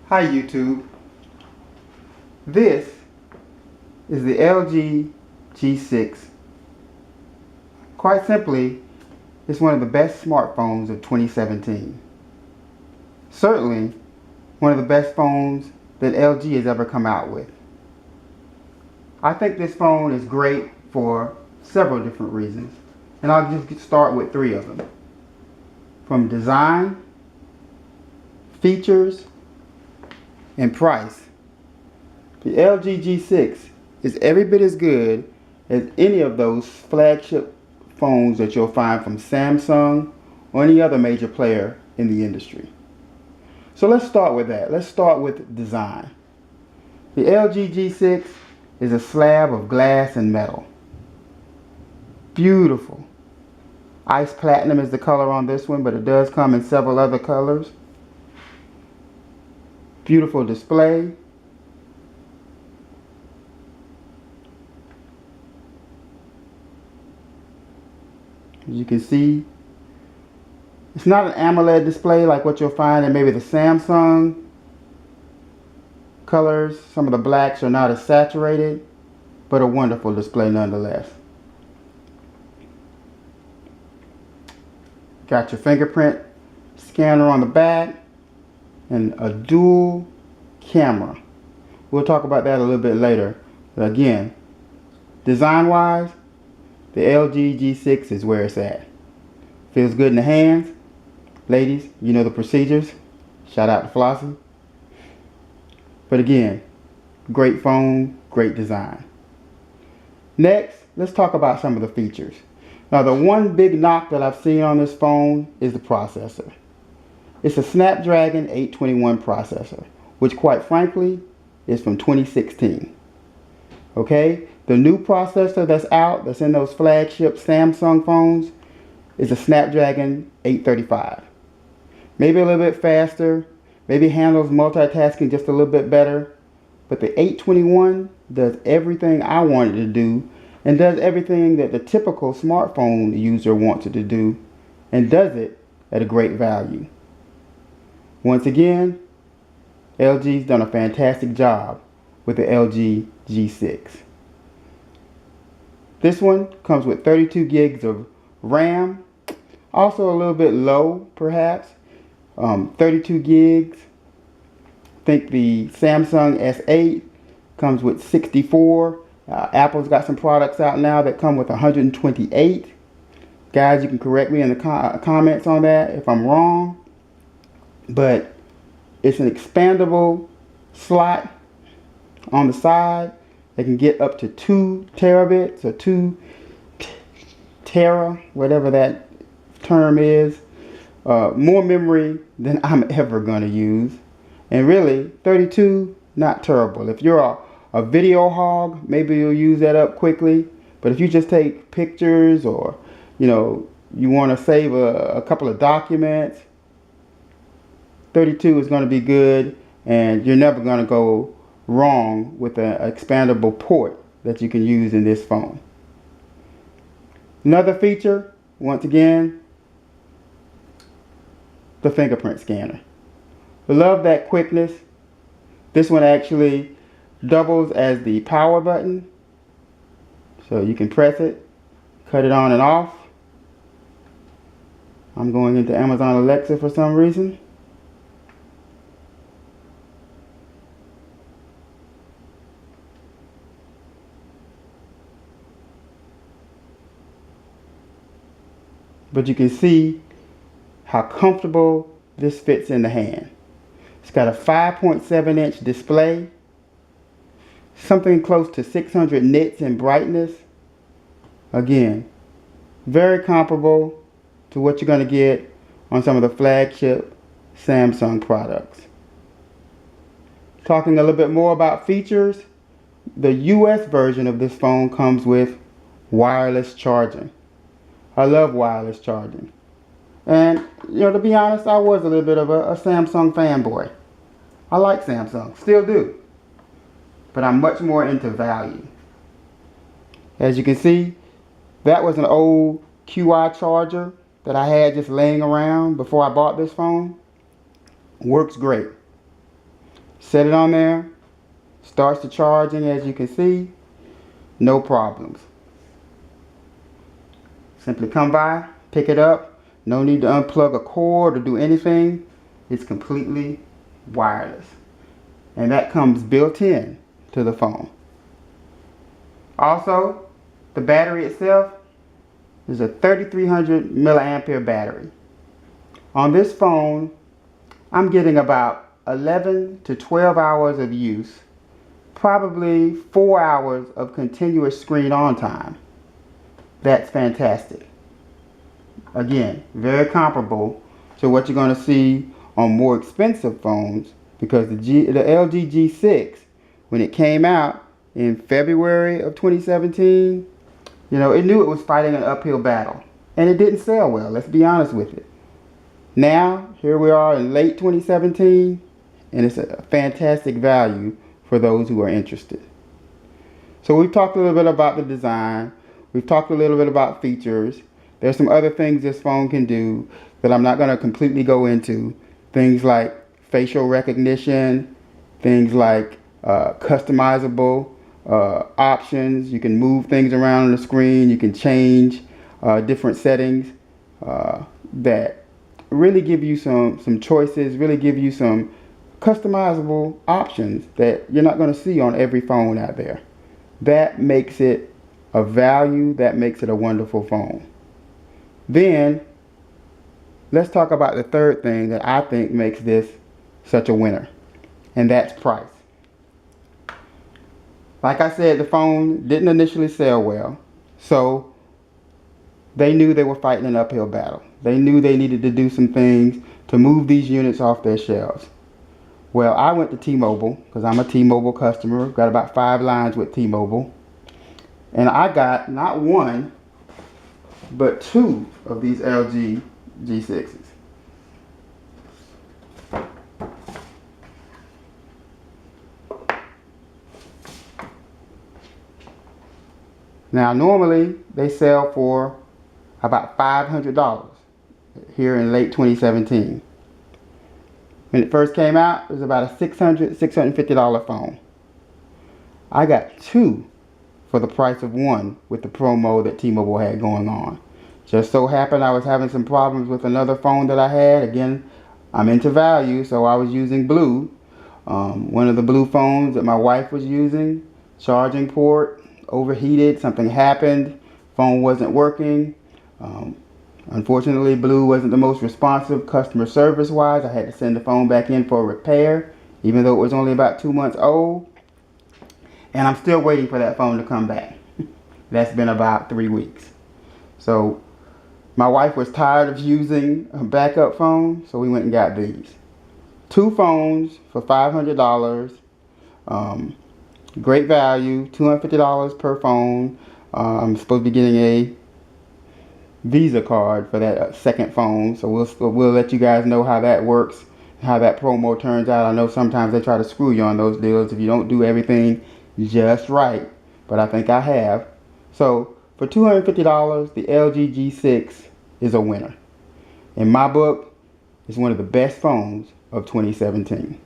Hi YouTube. This is the LG G6. Quite simply, it's one of the best smartphones of 2017. Certainly, one of the best phones that LG has ever come out with. I think this phone is great for several different reasons, and I'll just start with three of them. From design, features, and price. The LG G6 is every bit as good as any of those flagship phones that you'll find from Samsung or any other major player in the industry. So let's start with that. Let's start with design. The LG G6 is a slab of glass and metal. Beautiful. Ice platinum is the color on this one, but it does come in several other colors. Beautiful display. As you can see, it's not an AMOLED display like what you'll find in maybe the Samsung colors. Some of the blacks are not as saturated, but a wonderful display nonetheless. Got your fingerprint scanner on the back and a dual camera. We'll talk about that a little bit later. But again, design wise, the LG G6 is where it's at. Feels good in the hands. Ladies, you know the procedures. Shout out to Flossie. But again, great phone, great design. Next, let's talk about some of the features. Now, the one big knock that I've seen on this phone is the processor. It's a Snapdragon 821 processor, which quite frankly is from 2016. Okay? The new processor that's out, that's in those flagship Samsung phones, is a Snapdragon 835. Maybe a little bit faster, maybe handles multitasking just a little bit better, but the 821 does everything I wanted to do and does everything that the typical smartphone user wants it to do and does it at a great value. Once again, LG's done a fantastic job with the LG G6. This one comes with 32 gigs of RAM, also a little bit low perhaps, 32 gigs. I think the Samsung S8 comes with 64. Apple's got some products out now that come with 128. Guys, you can correct me in the comments on that if I'm wrong. But it's an expandable slot on the side. They can get up to 2 terabits or 2 tera, whatever that term is. More memory than I'm ever going to use. And really, 32, not terrible. If you're a video hog, maybe you'll use that up quickly. But if you just take pictures or, you want to save a couple of documents, 32 is going to be good, and you're never going to go wrong with an expandable port that you can use in this phone. Another feature, once again, the fingerprint scanner. I love that quickness. This one actually doubles as the power button, so you can press it, cut it on and off. I'm going into Amazon Alexa for some reason. But you can see how comfortable this fits in the hand. It's got a 5.7 inch display, something close to 600 nits in brightness. Again, very comparable to what you're going to get on some of the flagship Samsung products. Talking a little bit more about features, the US version of this phone comes with wireless charging. I love wireless charging. And, to be honest, I was a little bit of a Samsung fanboy. I like Samsung, still do. But I'm much more into value. As you can see, that was an old QI charger that I had just laying around before I bought this phone. Works great. Set it on there, starts the charging as you can see, no problems. Simply come by, pick it up, no need to unplug a cord or do anything. It's completely wireless. And that comes built in to the phone. Also, the battery itself is a 3300 milliampere battery. On this phone, I'm getting about 11 to 12 hours of use, probably 4 hours of continuous screen on time. That's fantastic. Again, very comparable to what you're going to see on more expensive phones, because the LG G6, when it came out in February of 2017, you know, it knew it was fighting an uphill battle, and it didn't sell well, let's be honest with it. Now, here we are in late 2017, and it's a fantastic value for those who are interested. So we've talked a little bit about the design, we've talked a little bit about features. There's some other things this phone can do that I'm not going to completely go into. Things like facial recognition, things like customizable options. You can move things around on the screen. You can change different settings that really give you some choices, really give you some customizable options that you're not going to see on every phone out there. That makes it a value, that makes it a wonderful phone. Then let's talk about the third thing that I think makes this such a winner, and that's price. Like I said, the phone didn't initially sell well, so they knew they were fighting an uphill battle. They knew they needed to do some things to move these units off their shelves. Well, I went to T-Mobile because I'm a T-Mobile customer. Got about 5 lines with T-Mobile, and I got not one but 2 of these LG G6s. Now normally they sell for about $500 here in late 2017. When it first came out, it was about a $650 phone. I got 2 for the price of 1 with the promo that T-Mobile had going on. Just so happened I was having some problems with another phone that I had. Again, I'm into value, so I was using Blue. One of the Blue phones that my wife was using, charging port overheated, something happened, phone wasn't working. Unfortunately, Blue wasn't the most responsive customer service wise. I had to send the phone back in for repair, even though it was only about 2 months old. And I'm still waiting for that phone to come back. That's been about 3 weeks. So my wife was tired of using a backup phone, so we went and got these. 2 phones for $500. Great value, $250 per phone. I'm supposed to be getting a Visa card for that second phone, so we'll let you guys know how that works, how that promo turns out. I know sometimes they try to screw you on those deals if you don't do everything just right, but I think I have. So for $250, the LG G6 is a winner. In my book, it's one of the best phones of 2017.